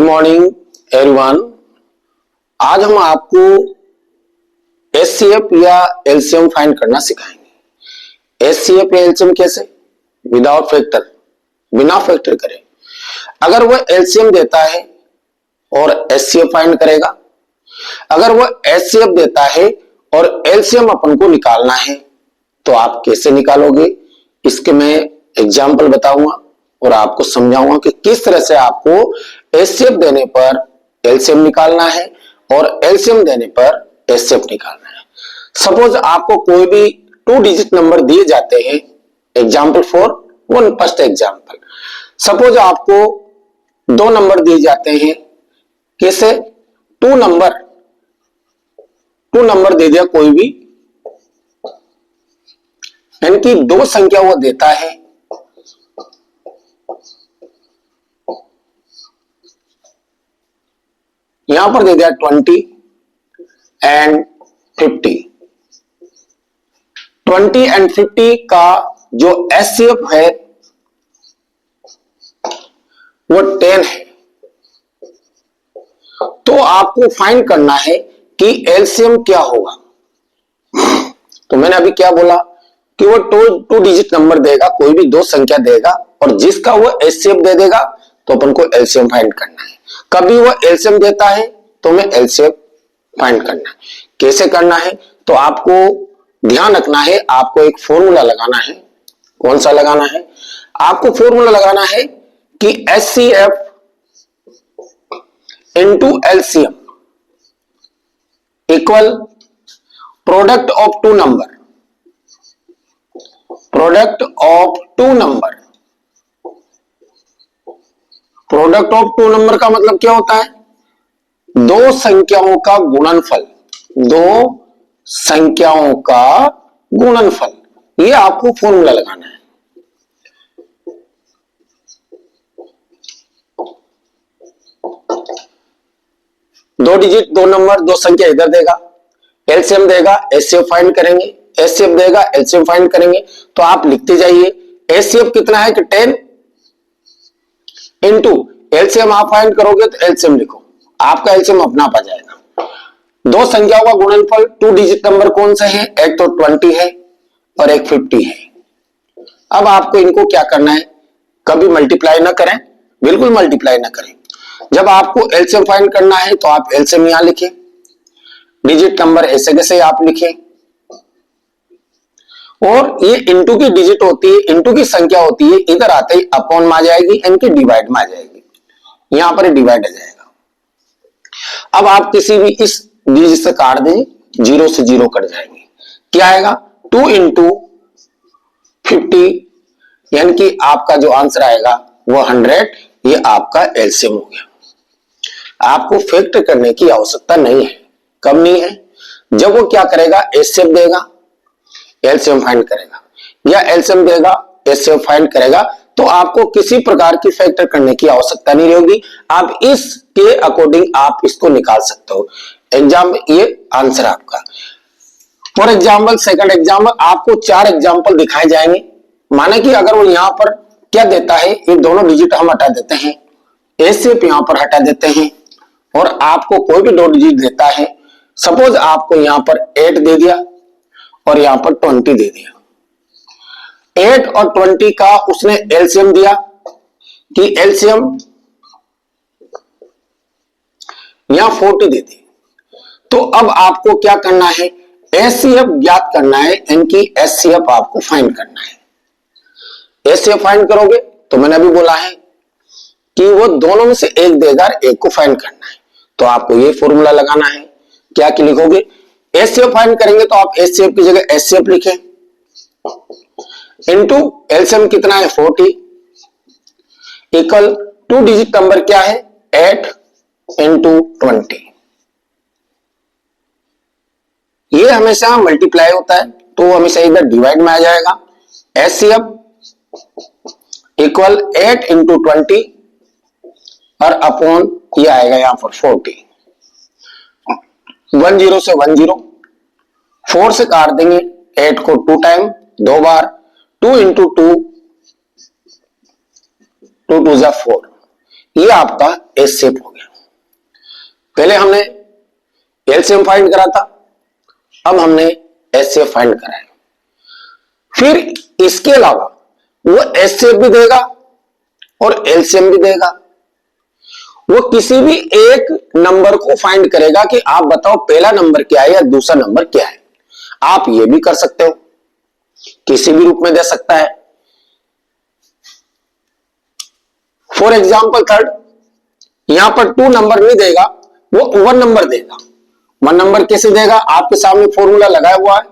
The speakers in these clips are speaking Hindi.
Morning everyone. आज हम आपको एचसीएफ या एलसीएम फाइंड करना सिखाएंगे। एचसीएफ या एलसीएम कैसे? विदाउट फैक्टर, बिना फैक्टर करे। अगर वह एलसीएम देता है और एचसीएफ फाइंड करेगा, अगर वह एचसीएफ देता है और एलसीएम अपन को निकालना है तो आप कैसे निकालोगे, इसके मैं एग्जाम्पल बताऊंगा और आपको समझाऊंगा कि किस तरह से आपको एचसीएफ देने पर एलसीएम निकालना है और एलसीएम देने पर एचसीएफ निकालना है। सपोज आपको कोई भी 2 डिजिट नंबर दिए जाते हैं। Example for one first example, suppose आपको 2 नंबर दिए जाते हैं। कैसे? 2 नंबर दे दिया कोई भी, यानी कि 2 संख्या वो देता है। यहां पर दे दिया 20 एंड 50। 20 एंड 50 का जो एचसीएफ है वो 10 है। तो आपको फाइंड करना है कि एलसीएम क्या होगा। तो मैंने अभी क्या बोला कि वो 2 डिजिट नंबर देगा, कोई भी 2 संख्या देगा और जिसका वो एचसीएफ दे देगा तो अपन को एलसीएम फाइंड करना है। कभी वो एलसीएम देता है तो हमें एलसीएम फाइंड करना है। कैसे करना है? तो आपको ध्यान रखना है, आपको एक फॉर्मूला लगाना है। कौन सा लगाना है? आपको फॉर्मूला लगाना है कि HCF into LCM equal product of 2 number. Product of 2 number, product of 2 number का मतलब क्या होता है? 2 संख्याओं का गुणनफल। 2 संख्याओं का गुणनफल, ये आपको फॉर्मूला लगाना है। दो डिजिट 2 नंबर 2 संख्या इधर देगा, एलसीएम देगा, एचसीएफ फाइंड करेंगे, एचसीएफ देगा, एलसीएम फाइंड करेंगे। तो आप लिखते जाइए एचसीएफ कितना है कि 10 इंटू एलसीएम आप फाइंड करोगे तो एलसीएम लिखो, आपका एलसीएम अपने आप आ जाएगा। 2 संख्याओं का गुणनफल 2 डिजिट नंबर कौन से हैं? एक तो 20 है और एक 50 है। अब आपको इनको क्या करना है? कभी मल्टीप्लाई ना करें, बिल्कुल मल्टीप्लाई ना करें। जब आपको एलसीएम फाइंड करना है तो आप एलसीएम यहां लिखें, डिजिट नंबर ऐसे कैसे आप लिखें, और ये इंटू की डिजिट होती है, इंटू की संख्या होती है, इधर आते ही अपॉन में आ जाएगी, इनकी डिवाइड में आ जाएगी, यहां पर डिवाइड आ जाएगा। अब आप किसी भी इस डिजिट से काट दें, 0 से 0 कट जाएंगे। क्या आएगा? 2 इंटू 50, यानी कि आपका जो आंसर आएगा वो 100। ये आपका एलसीएम हो गया। आपको फैक्टर करने की आवश्यकता नहीं है। कब नहीं है? जब वो क्या करेगा, एचसीएफ देगा, एलसीएम फाइंड करेगा, या एलसीएम देगा, एचसीएफ फाइंड करेगा, तो आपको किसी प्रकार की फैक्टर करने की आवश्यकता नहीं रहेगी। आप इसके अकॉर्डिंग आप इसको निकाल सकते हो। एग्जाम्पल, ये आंसर आपका। फॉर एग्जाम्पल, सेकंड एग्जाम्पल, आपको 4 एग्जाम्पल दिखाए जाएंगे। माने कि अगर वो यहां पर क्या देता है, ये दोनों डिजिट हम हटा देते हैं, एचसीएफ यहां पर हटा देते हैं और आपको कोई भी 2 डिजिट देता है। सपोज आपको यहां पर 8 दे दिया और यहां पर 20 दे दिया। 8 और 20 का उसने एलसीएम दिया कि एलसीएम यहां 40 दे दी। तो अब आपको क्या करना है? एचसीएफ ज्ञात करना है, इनकी एचसीएफ आपको फाइंड करना है। एचसीएफ फाइंड करोगे तो मैंने अभी बोला है कि वो दोनों में से एक देगा, एक को फाइंड करना है। तो आपको ये फॉर्मूला लगाना है। क्या कि लिखोगे? एचसीएफ फाइंड करेंगे तो आप एचसीएफ की जगह एचसीएफ लिखें, इनटू एलसीएम कितना है 40 इक्वल 2 डिजिट नंबर क्या है 8 इंटू 20। ये हमेशा मल्टीप्लाई होता है तो हमेशा इधर डिवाइड में आ जाएगा। एचसीएफ इक्वल 8 इंटू 20 और अपॉन ये आएगा यहां पर 40। 10 से 10, 4 से काट देंगे 8 को 2 टाइम, 2 बार, 2 इंटू 2, 2 2 जा 4, ये आपका एचसीएफ हो गया। पहले हमने एलसीएम फाइंड करा था, अब हमने एचसीएफ फाइंड करा है। फिर इसके अलावा वो एचसीएफ भी देगा और एलसीएम भी देगा। वो किसी भी एक नंबर को फाइंड करेगा कि आप बताओ पहला नंबर क्या है या दूसरा नंबर क्या है। आप ये भी कर सकते हो, किसी भी रूप में दे सकता है। फॉर एग्जाम्पल थर्ड, यहां पर 2 नंबर नहीं देगा, वो 1 नंबर देगा। 1 नंबर कैसे देगा, आपके सामने फॉर्मूला लगाया हुआ है,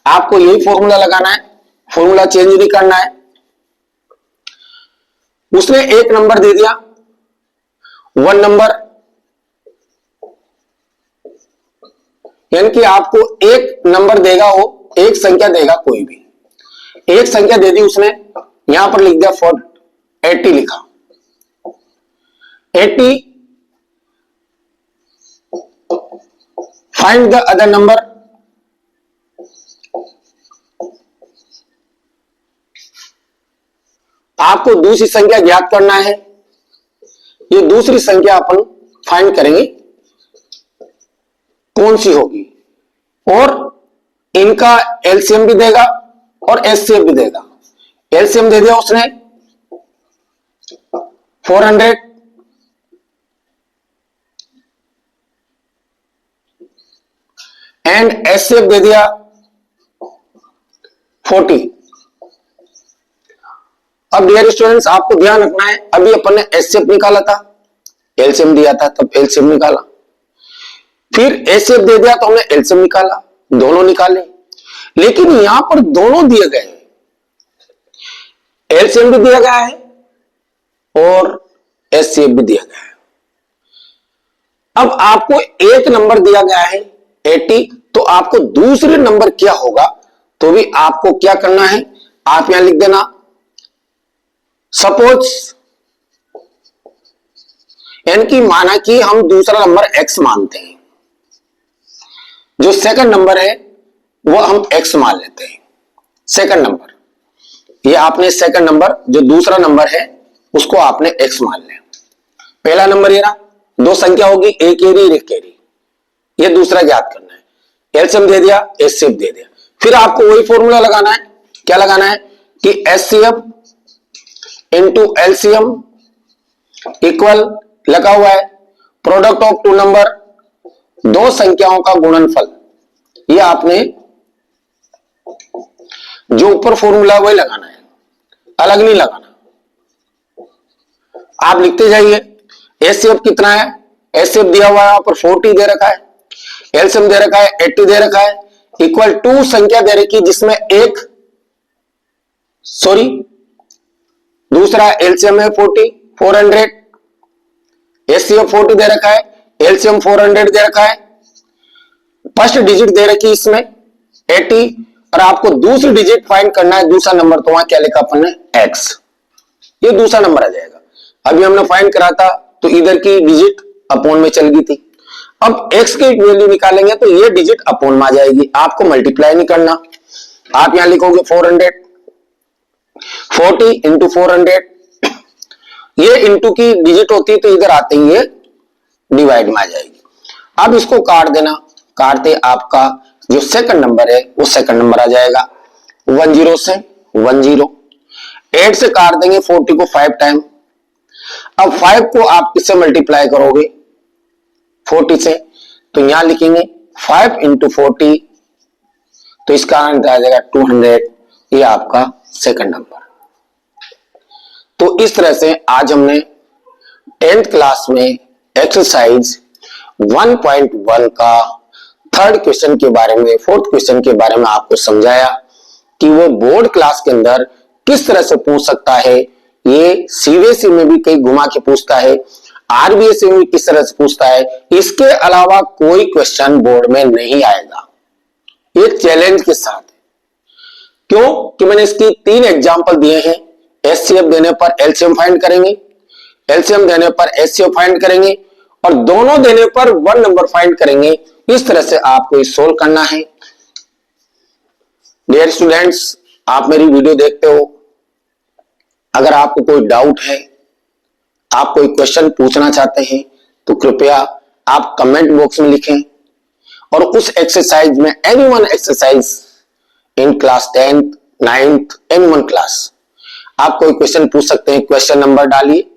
आपको यही फॉर्मूला लगाना है, फॉर्मूला चेंज नहीं करना है। उसने 1 नंबर दे दिया, 1 नंबर, यानी कि आपको एक नंबर देगा, वो एक संख्या देगा, कोई भी एक संख्या दे दी उसने। यहां पर लिख दिया 80 लिखा, 80। फाइंड द अदर नंबर, आपको दूसरी संख्या ज्ञात करना है। ये दूसरी संख्या अपन फाइंड करेंगे कौन सी होगी, और इनका एलसीएम भी देगा और एचसीएफ भी देगा। एलसीएम दे दिया उसने 400, एंड एचसीएफ दे दिया 40। अब डियर स्टूडेंट्स, आपको ध्यान रखना है, अभी अपन ने एचसीएफ निकाला था, एलसीएम दिया था तब एलसीएम निकाला, फिर एचसीएफ दे दिया तो हमने एलसीएम निकाला, दोनों निकाले। लेकिन यहां पर दोनों दिए गए, एलसीएम भी दिया गया है और एचसीएफ भी दिया गया है। अब आपको एक नंबर दिया गया है 80, तो आपको दूसरे नंबर क्या होगा, तो भी आपको क्या करना है, आप यहां लिख देना सपोज, यानी कि माना कि हम दूसरा नंबर x मानते हैं, जो सेकंड नंबर है वो हम x मान लेते हैं। सेकंड नंबर, ये आपने सेकंड नंबर जो दूसरा नंबर है उसको आपने x मान लिया। पहला नंबर ये रहा, 2 संख्या होगी, एक एरी एक एरी, ये दूसरा ज्ञात करना है। एलसीएम दे दिया, एचसीएफ दे दिया। फिर आपको वही फॉर्मूला लगाना है, क्या लगाना है कि एचसीएफ इंटू एलसीएम इक्वल, लगा हुआ है प्रोडक्ट ऑफ 2 नंबर, 2 संख्याओं का गुणनफल। ये आपने जो ऊपर फॉर्मूला वही लगाना है, अलग नहीं लगाना। आप लिखते जाइए। एचसीएफ कितना है, एचसीएफ दिया हुआ है यहां पर 40 दे रखा है, एलसीएम दे रखा है 80 दे रखा है, इक्वल 2 संख्या दे रखी जिसमें एक दूसरा एलसीएम है 400, एचसीएफ 40 दे रखा है, एलसीएम 400 दे रखा है, फर्स्ट डिजिट दे रखी इसमें 80, और आपको दूसरी डिजिट फाइंड करना है, दूसरा नंबर, तो वहां क्या लिखा अपन ने x, ये दूसरा नंबर आ जाएगा। अभी हमने फाइंड करा था तो इधर की डिजिट अपॉन में चल गई थी, अब x की वैल्यू निकालेंगे तो ये डिजिट अपॉन में आ जाएगी, आपको मल्टीप्लाई नहीं करना। आप यहां लिखोगे 400, 40 इंटू 400, ये इंटू की डिजिट होती है तो इधर आते ही ये डिवाइड में आ जाएगी। अब इसको काट देना, काटते आपका जो सेकंड नंबर है वो सेकंड नंबर आ जाएगा, 10 से 10, 8 से काट देंगे 40 को 5 टाइम। अब 5 को आप किससे मल्टीप्लाई करोगे, 40 से, तो यहां लिखेंगे 5 इंटू 40, तो इसका आंसर आ जाएगा 200, ये आपका सेकंड नंबर। तो इस तरह से आज हमने 10th क्लास में एक्सरसाइज 1.1 का थर्ड क्वेश्चन के बारे में, फोर्थ क्वेश्चन के बारे में आपको समझाया कि वो बोर्ड क्लास के अंदर किस तरह से पूछ सकता है, ये सीबीएसई में भी कई घुमा के पूछता है, आरबीएसई में किस तरह से पूछता है, इसके अलावा कोई क्वेश्चन बोर्ड में नहीं आएगा, ये चैलेंज के साथ। क्यों कि मैंने इसकी 3 एग्जांपल दिए हैं, एचसीएफ देने पर एलसीएम फाइंड करेंगे, एलसीएम देने पर एचसीएफ फाइंड करेंगे, और दोनों देने पर 1 नंबर फाइंड करेंगे। इस तरह से आपको सोल्व करना है। डियर स्टूडेंट्स, आप मेरी वीडियो देखते हो, अगर आपको कोई डाउट है, आप कोई क्वेश्चन पूछना चाहते हैं तो कृपया आप कमेंट बॉक्स में लिखें। और उस एक्सरसाइज में any one exercise in class 10th 9th any one class, आप कोई क्वेश्चन पूछ सकते हैं। क्वेश्चन नंबर डालिए,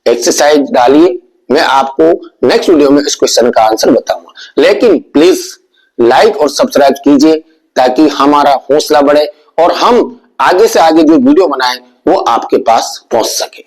एक्सरसाइज डालिए, मैं आपको नेक्स्ट वीडियो में इस क्वेश्चन का आंसर बताऊंगा। लेकिन प्लीज लाइक और सब्सक्राइब कीजिए ताकि हमारा हौसला बढ़े और हम आगे से आगे जो वीडियो बनाएं वो आपके पास पहुंच सके।